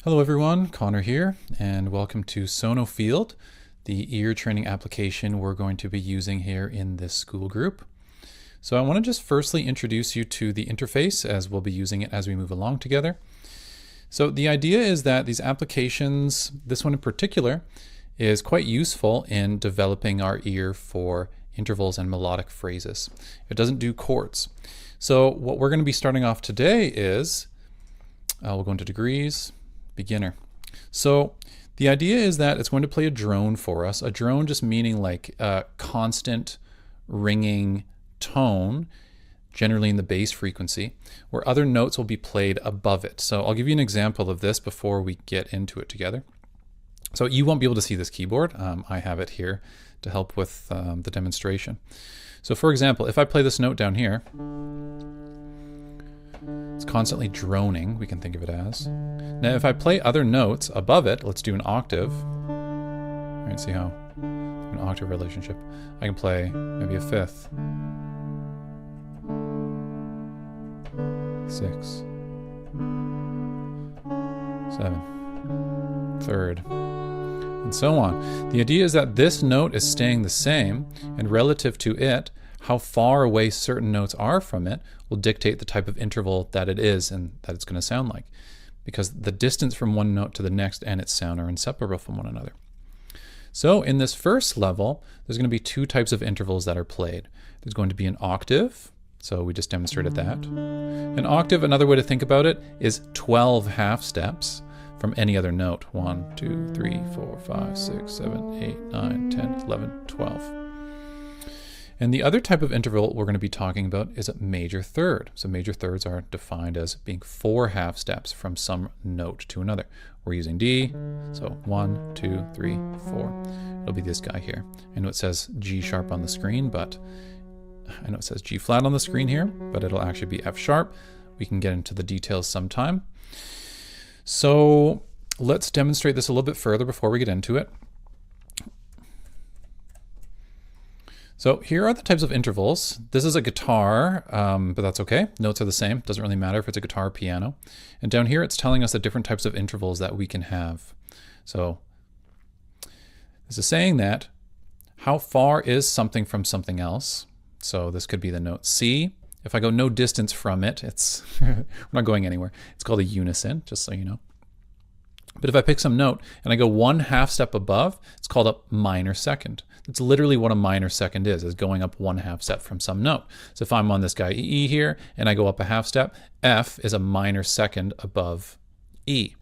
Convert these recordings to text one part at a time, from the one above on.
Hello everyone, Connor here, and welcome to Sonofield, the ear training application we're going to be using here in this school group. So I want to just firstly introduce you to the interface as we'll be using it as we move along together. So the idea is that these applications, this one in particular, is quite useful in developing our ear for intervals and melodic phrases. It doesn't do chords. So what we're going to be starting off today is, we'll go into degrees, beginner. So the idea is that it's going to play a drone for us. A drone just meaning like a constant ringing tone, generally in the bass frequency, where other notes will be played above it. So I'll give you an example of this before we get into it together. So you won't be able to see this keyboard. I have it here to help with the demonstration. So for example, if I play this note down here, it's constantly droning, we can think of it as. Now if I play other notes above it, let's do an octave. You can see how an octave relationship. I can play maybe a fifth, 6, 7, third, and so on. The idea is that this note is staying the same, and relative to it, how far away certain notes are from it will dictate the type of interval that it is and that it's going to sound like, because the distance from one note to the next and its sound are inseparable from one another. So in this first level, there's going to be two types of intervals that are played. There's going to be an octave, so we just demonstrated that. An octave, another way to think about it, is 12 half steps from any other note. 1, 2, 3, 4, 5, 6, 7, 8, 9, 10, 11, 12. And the other type of interval we're going to be talking about is a major third. So major thirds are defined as being 4 half steps from some note to another. We're using D, so 1, 2, 3, 4. It'll be this guy here. I know it says G sharp on the screen, but I know it says G flat on the screen here, but it'll actually be F sharp. We can get into the details sometime. So let's demonstrate this a little bit further before we get into it. So here are the types of intervals. This is a guitar, but that's okay. Notes are the same. Doesn't really matter if it's a guitar or piano. And down here, it's telling us the different types of intervals that we can have. So this is saying that how far is something from something else? So this could be the note C. If I go no distance from it, it's we're not going anywhere. It's called a unison, just so you know. But if I pick some note and I go 1 half step above, it's called a minor second. It's literally what a minor second is going up 1 half step from some note. So if I'm on this guy E here and I go up a half step, F is a minor second above E.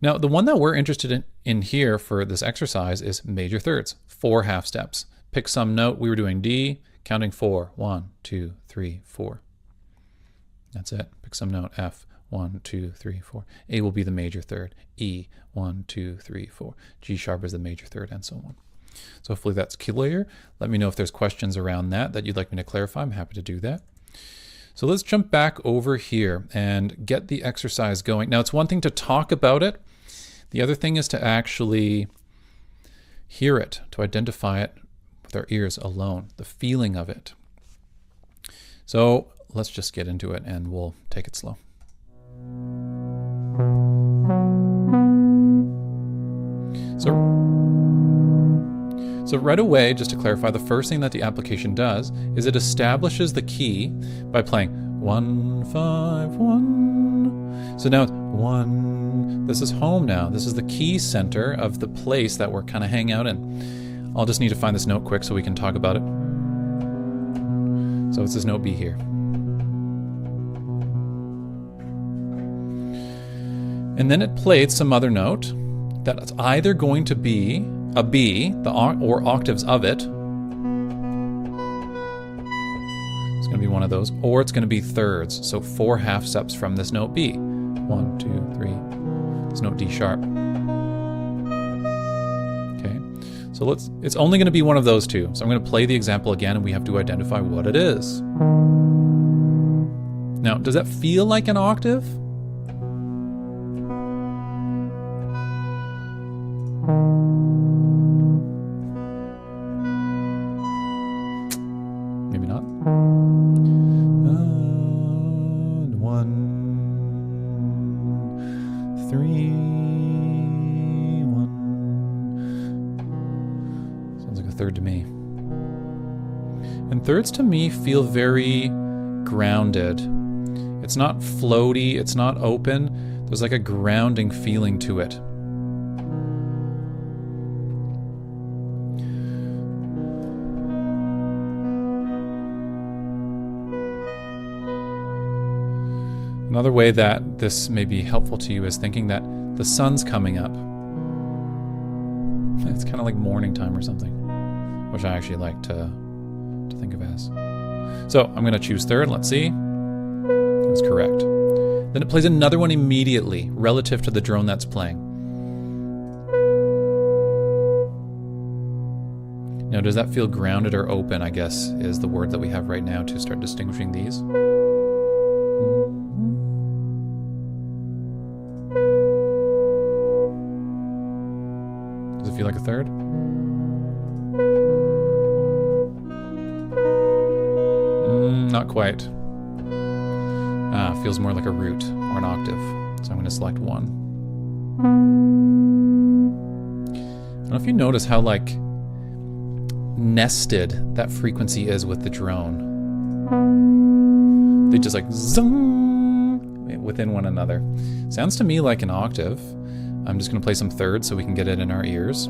Now the one that we're interested in here for this exercise is major thirds, 4 half steps. Pick some note, we were doing D, counting 4, 1, 2, 3, 4. That's it, pick some note, F. 1, 2, 3, 4. A will be the major third. E, 1, 2, 3, 4. G sharp is the major third, and so on. So hopefully that's clear. Let me know if there's questions around that you'd like me to clarify. I'm happy to do that. So let's jump back over here and get the exercise going. Now it's one thing to talk about it. The other thing is to actually hear it, to identify it with our ears alone, the feeling of it. So let's just get into it and we'll take it slow. So right away, just to clarify, the first thing that the application does is it establishes the key by playing 1, 5, 1. So now it's 1. This is home now. This is the key center of the place that we're kind of hanging out in. I'll just need to find this note quick so we can talk about it. So it's this note B here. And then it played some other note that's either going to be a B, or octaves of it. It's going to be one of those, or it's going to be thirds, so 4 half steps from this note B. 1, 2, 3. This note D sharp. Okay, so it's only going to be one of those two. So I'm going to play the example again, and we have to identify what it is. Now, does that feel like an octave? Maybe not. 1, 3, 1. Sounds like a third to me. And thirds to me feel very grounded. It's not floaty, it's not open. There's like a grounding feeling to it. Another way that this may be helpful to you is thinking that the sun's coming up. It's kind of like morning time or something, which I actually like to think of as. So I'm going to choose third. Let's see. It was correct. Then it plays another one immediately relative to the drone that's playing. Now, does that feel grounded or open, I guess, is the word that we have right now to start distinguishing these. Does it feel like a third? Not quite. Feels more like a root or an octave. So I'm going to select 1. I don't know if you notice how like nested that frequency is with the drone. They just like zung within one another. Sounds to me like an octave. I'm just going to play some thirds so we can get it in our ears.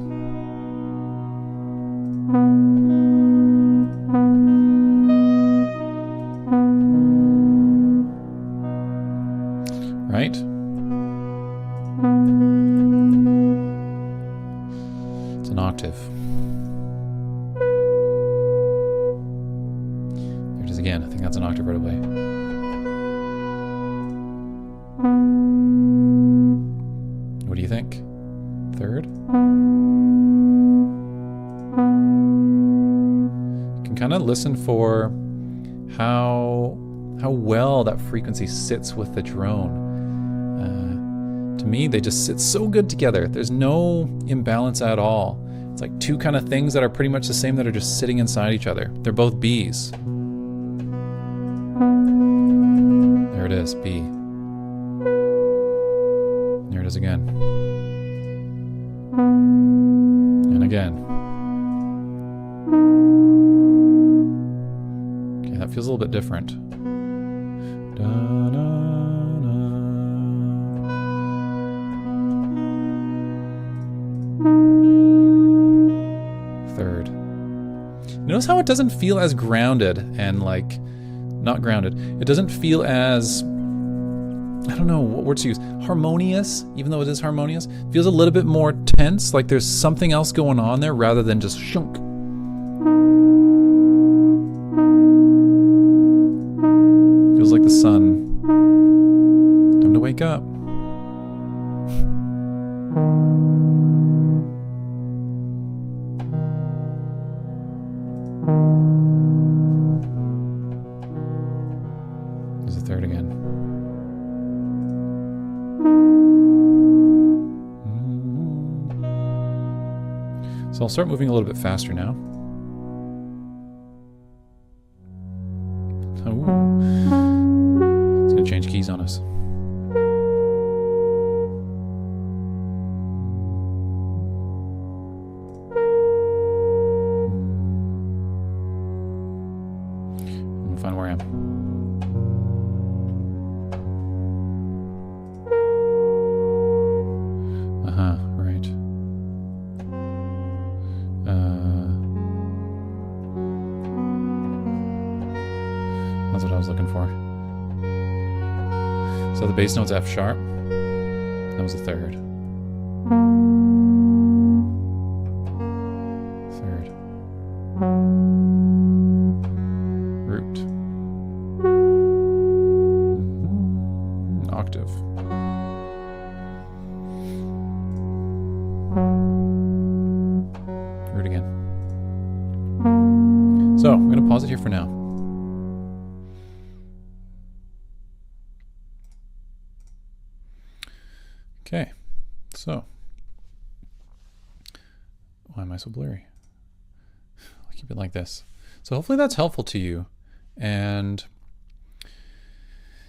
Right? It's an octave. There it is again. I think that's an octave right away. What do you think? Third? You can kind of listen for how well that frequency sits with the drone. To me, they just sit so good together. There's no imbalance at all. It's like two kind of things that are pretty much the same that are just sitting inside each other. They're both Bs. There it is, B. There it is again. And again. Okay, that feels a little bit different. Third. Notice how it doesn't feel as grounded and like, not grounded. It doesn't feel as, I don't know what word to use, harmonious, even though it is harmonious. It feels a little bit more tense, like there's something else going on there rather than just shunk. Feels like the sun. Time to wake up. There's a third again. So I'll start moving a little bit faster now. Ooh. It's going to change keys on us. I'm going to find where I am. Right. That's what I was looking for. So the bass note's F sharp. That was the third. Third. Root. Octave. Root again. So I'm going to pause it here for now. Okay, so why am I so blurry? I'll keep it like this. So hopefully that's helpful to you. And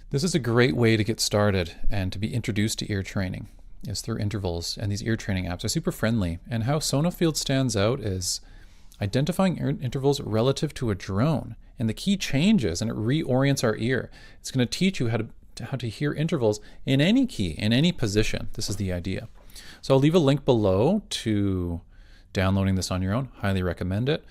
This is a great way to get started and to be introduced to ear training, is through intervals. And these ear training apps are super friendly. And how Sonofield stands out is identifying intervals relative to a drone. And the key changes, and it reorients our ear. It's going to teach you how to hear intervals in any key, in any position. This is the idea. So I'll leave a link below to downloading this on your own. Highly recommend it.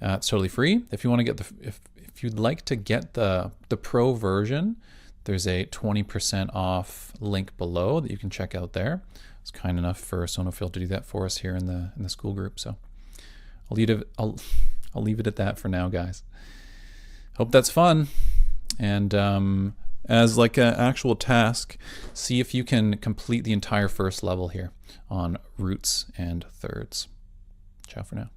It's totally free. If you want to get if you'd like to get the pro version, there's a 20% off link below that you can check out there. It's kind enough for Sonofield to do that for us here in the school group. So I'll leave it at that for now, guys. Hope that's fun. And as like an actual task, see if you can complete the entire first level here on roots and thirds. Ciao for now.